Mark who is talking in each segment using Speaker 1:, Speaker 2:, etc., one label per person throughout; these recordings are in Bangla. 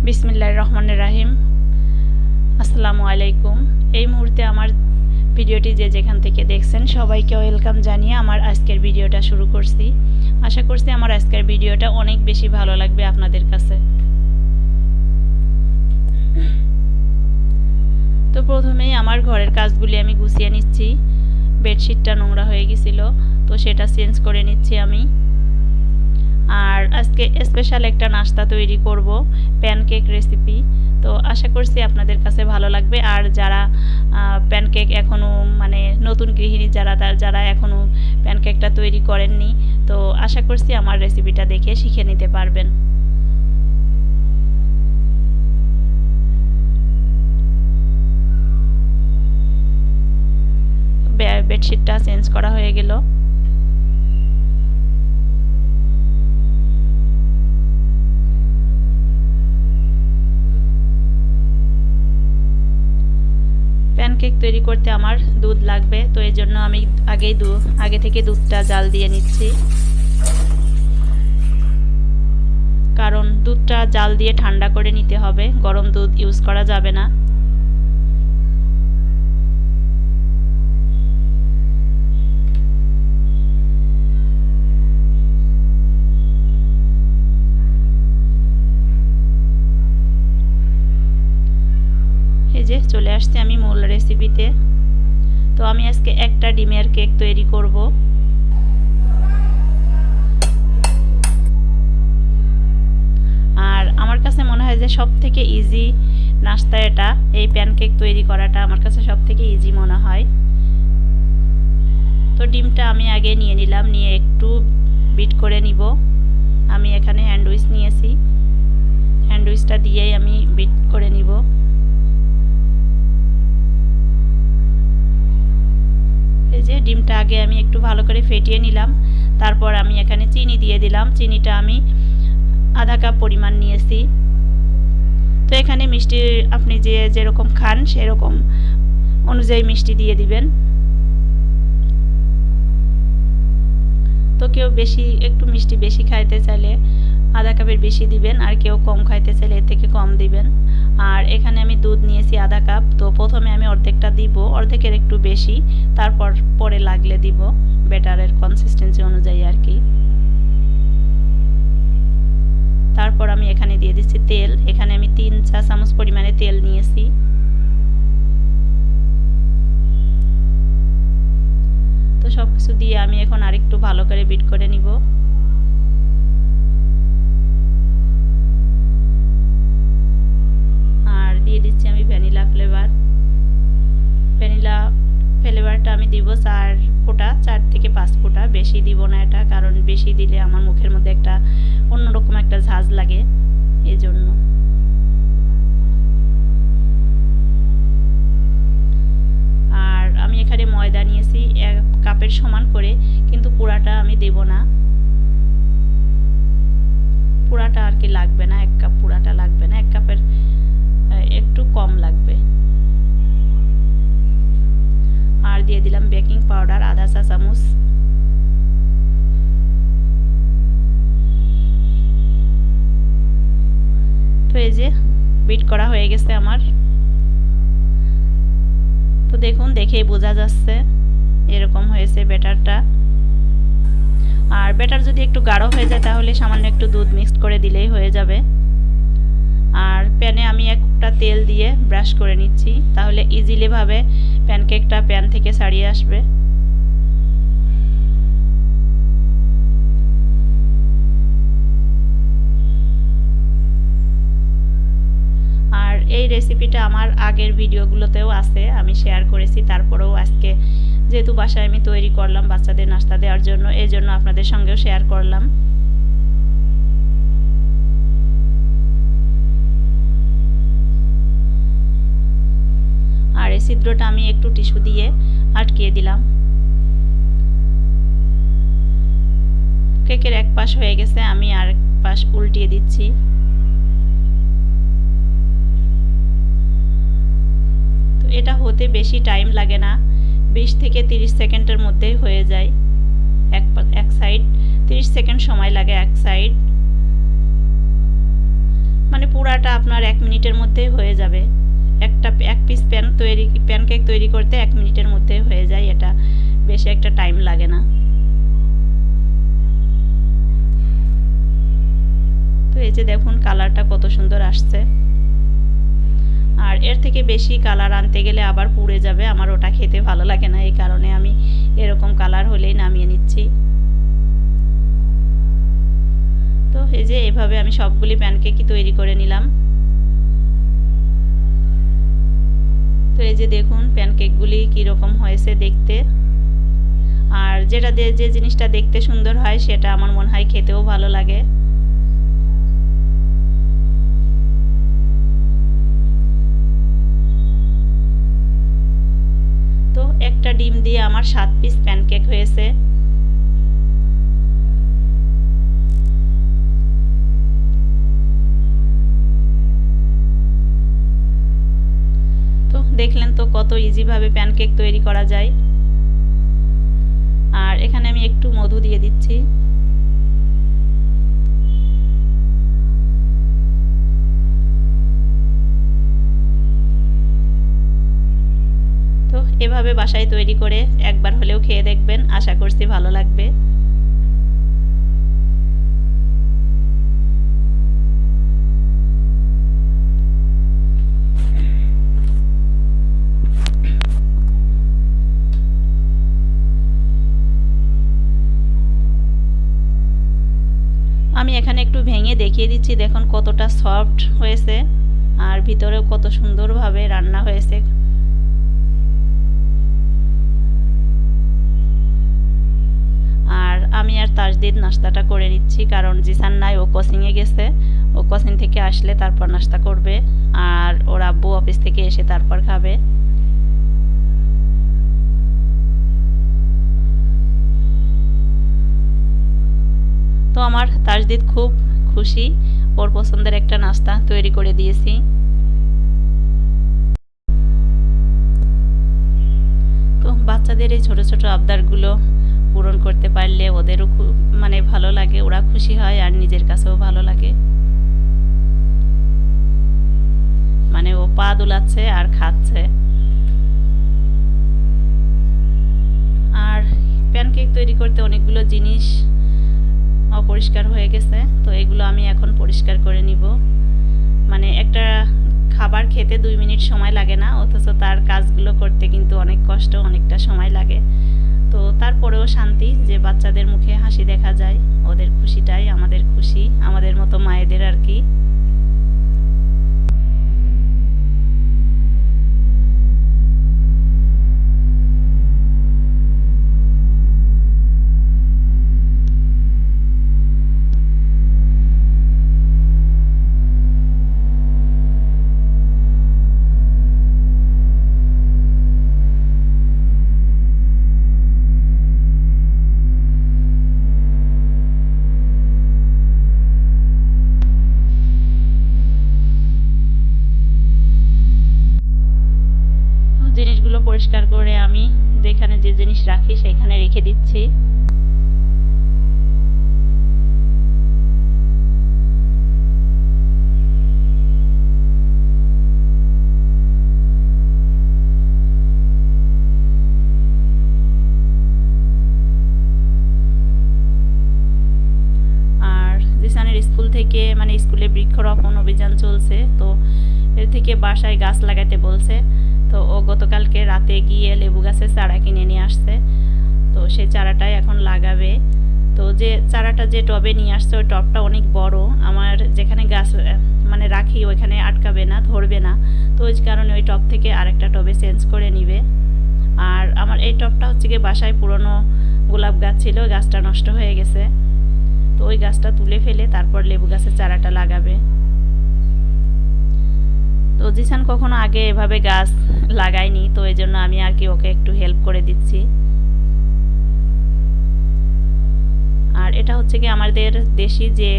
Speaker 1: বিসমিল্লাহির রহমানির রহিম। আসসালামু আলাইকুম। এই মুহূর্তে আমার ভিডিওটি যে যেখান থেকে দেখছেন সবাইকে ওয়েলকাম জানিয়ে আমার আজকের ভিডিওটা শুরু করছি। আশা করছি আমার আজকের ভিডিওটা অনেক বেশি ভালো লাগবে আপনাদের কাছে। তো প্রথমেই আমার ঘরের কাজগুলি আমি গুছিয়ে নিচ্ছি। বেডশিটটা নোংরা হয়ে গেছিল, তো সেটা চেঞ্জ করে নিচ্ছি আমি। আর আজকে স্পেশাল একটা নাস্তা তৈরি করব, প্যানকেক রেসিপি। তো আশা করছি আপনাদের কাছে ভালো লাগবে। আর যারা প্যানকেক এখনও নতুন গৃহিণী যারা এখনও প্যানকেকটা তৈরি করেননি, তো আশা করছি আমার রেসিপিটা দেখে শিখে নিতে পারবেন। বেডশিটটা চেঞ্জ করা হয়ে গেল। প্যানকেক তৈরি করতে আমার দুধ লাগবে, তো এই জন্য আমি আগে থেকে দুধটা জাল দিয়ে নিচ্ছি, কারণ দুধটা জাল দিয়ে ঠান্ডা করে নিতে হবে, গরম দুধ ইউজ করা যাবে না। এই যে চলে আসছে আমি মূল রেসিপিতে। তো আমি আজকে একটা ডিমের কেক তৈরি করব। আর আমার কাছে মনে হয় যে সবথেকে ইজি নাস্তা এটা, এই প্যানকেক তৈরি করাটা আমার কাছে সবথেকে ইজি মনে হয়। তো ডিমটা আমি আগে নিয়ে নিলাম, নিয়ে একটু বিট করে নিব। আমি এখানে হ্যান্ডউইচ নিয়েছি, হ্যান্ডউইচটা দিয়েই আমি বিট করে নিব। এই যে ডিমটা আগে আমি একটু ভালো করে ফেটিয়ে নিলাম, তারপর আমি এখানে চিনি দিয়ে দিলাম। চিনিটা আমি আধা কাপ পরিমাণ নিয়েছি। তো এখানে মিষ্টি আপনি যেরকম খান সেরকম অনুযায়ী মিষ্টি দিয়ে দিবেন। তো কেউ একটু মিষ্টি বেশি খাইতে চাইলে আধা কাপের বেশি দিবেন, আর কেউ কম খাইতে চাইলে এর থেকে কম দিবেন। আর এখানে আমি দুধ নিয়েছি আধা কাপ। তো প্রথমে আমি অর্ধেকটা দিব, অর্ধেকের একটু বেশি, তারপর পরে লাগলে দিব, ব্যাটারের কনসিস্টেন্সি অনুযায়ী আর কি। তারপর আমি এখানে দিয়ে দিচ্ছি তেল। এখানে আমি 3 চা চামচ পরিমাণে তেল নিয়েছি। তো সবকিছু দিয়ে আমি এখন আরেকটু ভালো করে বিট করে নিব। আর দিয়ে দিচ্ছি আমি ভ্যানিলা ফ্লেভারটা আমি দিব 4 থেকে 5 ফোঁটা, বেশি দিব না এটা, কারণ বেশি দিলে আমার মুখের মধ্যে একটা অন্যরকম একটা ঝাঁজ লাগে, এই জন্য। আর আমি এখানে ময়দা নিয়েছি 1 কাপের সমান করে, কিন্তু পুরাটা আমি দেব না, পুরাটা আর কি লাগবে না, 1 কাপ পুরাটা লাগবে না, 1 কাপের একটু কম লাগবে। আর দিয়ে দিলাম বেকিং পাউডার আধা চা চামচ। তো এই যে বিট করা হয়ে গেছে আমার। তো দেখুন, দেখেই বোঝা যাচ্ছে এরকম হয়েছে ব্যাটারটা। আর ব্যাটার যদি একটু গাঢ় হয়ে যায় তাহলে সামান্য একটু দুধ মিক্সড করে দিলেই হয়ে যাবে। আর প্যানে আমি একটা তেল দিয়ে ব্রাশ করে নিচ্ছি, তাহলে ইজিলি ভাবে প্যানকেকটা প্যান থেকে ছাড়িয়ে আসবে। আর এই রেসিপিটা আমার আগের ভিডিওগুলোতেও আছে, আমি শেয়ার করেছি। তারপরেও আজকে যেহেতু বাসায় আমি তৈরি করলাম বাচ্চাদের নাস্তা দেওয়ার জন্য, এই জন্য আপনাদের সঙ্গেও শেয়ার করলাম। আর এই ছিদ্রটা আমি একটু টিস্যু দিয়ে আটকিয়ে দিলাম। কেকের এক পাশ হয়ে গেছে, আমি আরেক পাশ উল্টিয়ে দিচ্ছি। তো এটা হতে বেশি টাইম লাগে না, 20 থেকে 30 সেকেন্ডের মধ্যেই হয়ে যায়। এক সাইড 30 সেকেন্ড সময় লাগে এক সাইড। মানে পুরা নাস্তাটা আপনার 1 মিনিটের মধ্যে হয়ে যাবে। এক পিস প্যানকেক তৈরি করতে 1 মিনিটের মধ্যে হয়ে যায়, এটা বেশি একটা টাইম লাগে না। তো এই যে দেখুন কালারটা কত সুন্দর আসছে। আর এর থেকে বেশি কালার আনতে গেলে আবার পুড়ে যাবে, আমার ওটা খেতে ভালো লাগে না, এই কারণে আমি এরকম কালার হলেই নামিয়ে নিচ্ছি। তো এই যে এভাবে আমি সবগুলি প্যানকেকই তৈরি করে নিলাম। তো এই যে দেখুন প্যানকেকগুলি কীরকম হয়েছে দেখতে। আর যে জিনিসটা দেখতে সুন্দর হয় সেটা আমার মনে হয় খেতেও ভালো লাগে। তো একটা ডিম দিয়ে আমার 7 পিস প্যানকেক হয়েছে। তো দেখলেন তো কত ইজিভাবে প্যানকেক তৈরি করা যায়। আর এখানে আমি একটু মধু দিয়ে দিচ্ছি। তো এভাবে বাসায় তৈরি করে একবার হলেও খেয়ে দেখবেন, আশা করছি ভালো লাগবে। আমি এখানে একটু ভেঙে দেখিয়ে দিচ্ছি, দেখুন কতটা সফট হয়েছে আর ভিতরেও কত সুন্দরভাবে রান্না হয়েছে। আর আমি আর তাজদিদ নাস্তাটা করে নিচ্ছি, কারণ জিসান নাই, ও কোচিংয়ে গেছে। ও কোচিং থেকে আসলে তারপর নাস্তা করবে, আর ওর আব্বু অফিস থেকে এসে তারপর খাবে। তো আমার তাজদিদ খুব খুশি, ওর পছন্দের একটা নাস্তা তৈরি করে দিয়েছি। তো বাচ্চাদের এই ছোট ছোট আবদারগুলো পূরণ করতে পারলে ওদেরও খুব মানে ভালো লাগে, ওরা খুশি হয় আর নিজের কাছেও ভালো লাগে। মানে ও পা দুলাচ্ছে আর খাচ্ছে। আর প্যানকেক তৈরি করতে অনেকগুলো জিনিস অপরিষ্কার হয়ে গেছে, তো এগুলো আমি এখন পরিষ্কার করে নিব। মানে একটা খাবার খেতে 2 মিনিট সময় লাগে না, অথচ তার কাজগুলো করতে কিন্তু অনেক কষ্ট, অনেকটা সময় লাগে। তো তারপরেও শান্তি যে বাচ্চাদের মুখে হাসি দেখা যায়, ওদের খুশিটাই আমাদের খুশি, আমাদের মতো মায়েদের আর কি। জিনিসগুলো পরিষ্কার করে আমি যেখানে যে জিনিস রাখি সেখানে রেখে দিচ্ছি। আর জিসানের স্কুল থেকে মানে স্কুলে বৃক্ষরোপণ অভিযান চলছে, তো এর থেকে বাসায় গাছ লাগাতে বলছে। তো ও গতকালকে রাতে গিয়ে লেবু গাছের চারা কিনে নিয়ে আসছে, তো সেই চারাটাই এখন লাগাবে। তো যে চারাটা যে টবে নিয়ে আসছে ওই টবটা অনেক বড়, আমার যেখানে গাছ মানে রাখি ওইখানে আটকাবে না, ধরবে না, তো ওই কারণে ওই টব থেকে আরেকটা টবে চেঞ্জ করে নিবে। আর আমার এই টবটা হচ্ছে গিয়ে বাসায় পুরনো গোলাপ গাছ ছিল, গাছটা নষ্ট হয়ে গেছে, তো ওই গাছটা তুলে ফেলে তারপর লেবু গাছের চারাটা লাগাবে। তো জিসান কখনো আগে এভাবে গাছ লাগায়নি, তো এই জন্য আমি আর কি ওকে একটু হেল্প করে দিচ্ছি। আর এটা হচ্ছে কি আমাদের দেশি যে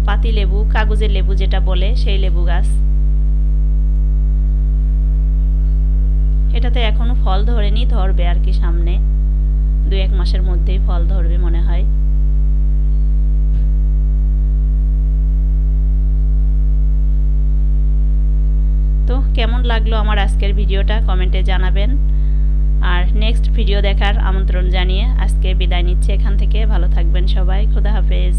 Speaker 1: পাতি লেবু, কাগজের লেবু যেটা বলে, সেই লেবু গাছ। এটাতে এখনো ফল ধরেনি, ধরবে আর কি সামনে 2-1 মাসের মধ্যেই ফল ধরবে মনে হয়। কেমন লাগলো আমার আজকের ভিডিওটা কমেন্টে জানাবেন। আর নেক্সট ভিডিও দেখার আমন্ত্রণ জানিয়ে আজকে বিদায় নিচ্ছি এখান থেকে। ভালো থাকবেন সবাই। খোদা হাফেজ।